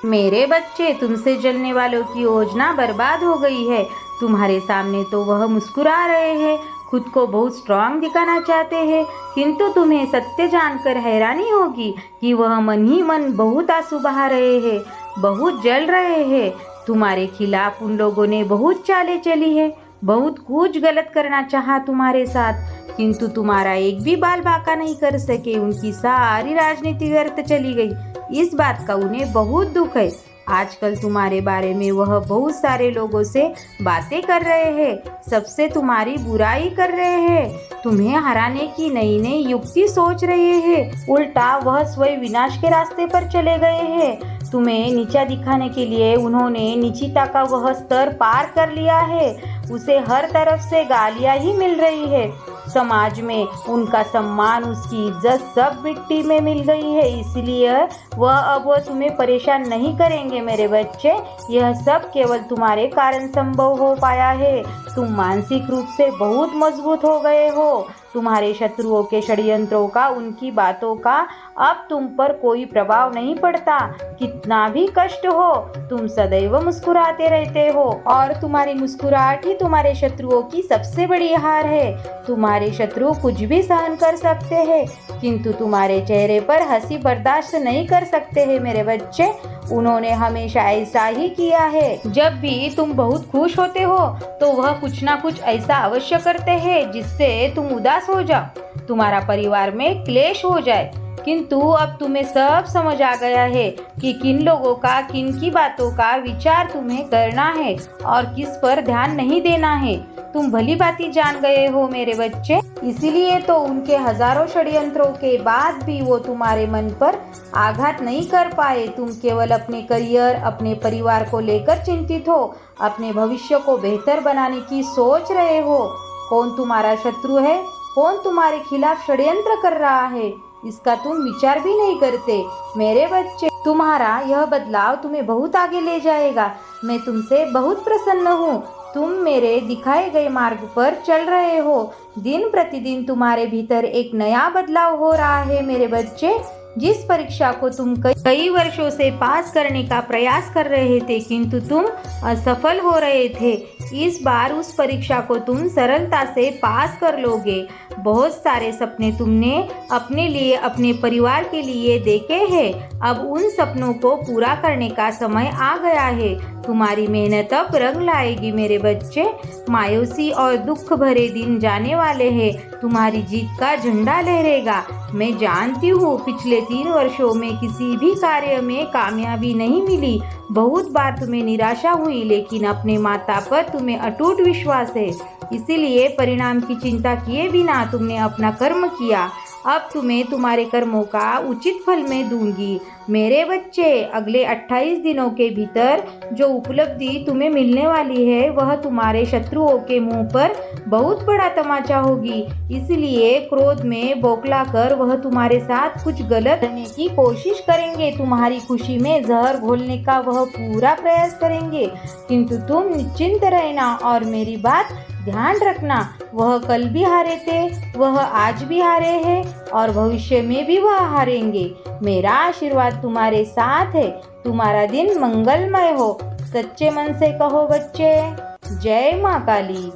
मेरे बच्चे, तुमसे जलने वालों की योजना बर्बाद हो गई है। तुम्हारे सामने तो वह मुस्कुरा रहे हैं, खुद को बहुत स्ट्रांग दिखाना चाहते हैं, किंतु तुम्हें सत्य जानकर हैरानी होगी कि वह मन ही मन बहुत आंसू बहा रहे हैं, बहुत जल रहे हैं। तुम्हारे खिलाफ उन लोगों ने बहुत चालें चली है, बहुत कुछ गलत करना चाहा तुम्हारे साथ, किंतु तुम्हारा एक भी बाल बांका नहीं कर सके। उनकी सारी राजनीति व्यर्थ चली गई। इस बात का उन्हें बहुत दुख है। आजकल तुम्हारे बारे में वह बहुत सारे लोगों से बातें कर रहे हैं, सबसे तुम्हारी बुराई कर रहे हैं, तुम्हें हराने की नई नई युक्ति सोच रहे हैं। उल्टा वह स्वयं विनाश के रास्ते पर चले गए हैं। तुम्हें नीचा दिखाने के लिए उन्होंने नीचता का वह स्तर पार कर लिया है। उसे हर तरफ से गालियां ही मिल रही है। समाज में उनका सम्मान, उसकी इज्जत सब मिट्टी में मिल गई है। इसलिए वह अब तुम्हें परेशान नहीं करेंगे मेरे बच्चे। यह सब केवल तुम्हारे कारण संभव हो पाया है। तुम मानसिक रूप से बहुत मजबूत हो गए हो। तुम्हारे शत्रुओं के षड्यंत्रों का, उनकी बातों का अब तुम पर कोई प्रभाव नहीं पड़ता। कितना भी कष्ट हो, तुम सदैव मुस्कुराते रहते हो और तुम्हारी मुस्कुराहट ही तुम्हारे शत्रुओं की सबसे बड़ी हार है। तुम्हारे शत्रु कुछ भी सहन कर सकते हैं, किंतु तुम्हारे चेहरे पर हंसी बर्दाश्त नहीं कर सकते हैं मेरे बच्चे। उन्होंने हमेशा ऐसा ही किया है। जब भी तुम बहुत खुश होते हो तो वह कुछ ना कुछ ऐसा अवश्य करते हैं जिससे तुम उदास हो जाओ, तुम्हारा परिवार में क्लेश हो जाए। किंतु अब तुम्हें सब समझ आ गया है कि किन लोगों का, किन की बातों का विचार तुम्हें करना है और किस पर ध्यान नहीं देना है। तुम भली भांति जान गए हो मेरे बच्चे। इसीलिए तो उनके हजारों षड्यंत्रों के बाद भी वो तुम्हारे मन पर आघात नहीं कर पाए। तुम केवल अपने करियर, अपने परिवार को लेकर चिंतित हो, अपने भविष्य को बेहतर बनाने की सोच रहे हो। कौन तुम्हारा शत्रु है, कौन तुम्हारे खिलाफ षड्यंत्र कर रहा है, इसका तुम विचार भी नहीं करते मेरे बच्चे। तुम्हारा यह बदलाव तुम्हें बहुत आगे ले जाएगा। मैं तुमसे बहुत प्रसन्न हूँ। तुम मेरे दिखाए गए मार्ग पर चल रहे हो। दिन प्रतिदिन तुम्हारे भीतर एक नया बदलाव हो रहा है मेरे बच्चे। जिस परीक्षा को तुम कई वर्षों से पास करने का प्रयास कर रहे थे, किंतु तुम असफल हो रहे थे, इस बार उस परीक्षा को तुम सरलता से पास कर लोगे। बहुत सारे सपने तुमने अपने लिए, अपने परिवार के लिए देखे हैं। अब उन सपनों को पूरा करने का समय आ गया है। तुम्हारी मेहनत अब रंग लाएगी मेरे बच्चे। मायूसी और दुख भरे दिन जाने वाले हैं। तुम्हारी जीत का झंडा लहरेगा। मैं जानती हूँ पिछले 3 वर्षों में किसी भी कार्य में कामयाबी नहीं मिली। बहुत बार तुम्हें निराशा हुई, लेकिन अपने माता पर तुम्हें अटूट विश्वास है। इसीलिए परिणाम की चिंता किए बिना तुमने अपना कर्म किया। अब तुम्हें तुम्हारे कर्मों का उचित फल मैं दूंगी मेरे बच्चे। अगले 28 दिनों के भीतर जो उपलब्धि तुम्हें मिलने वाली है, वह तुम्हारे शत्रुओं के मुंह पर बहुत बड़ा तमाचा होगी। इसलिए क्रोध में बौखला कर वह तुम्हारे साथ कुछ गलत करने की कोशिश करेंगे। तुम्हारी खुशी में जहर घोलने का वह पूरा प्रयास करेंगे, किंतु तुम निश्चिंत रहना और मेरी बात ध्यान रखना। वह कल भी हारे थे, वह आज भी हारे हैं और भविष्य में भी वह हारेंगे। मेरा आशीर्वाद तुम्हारे साथ है। तुम्हारा दिन मंगलमय हो। सच्चे मन से कहो बच्चे, जय माँ काली।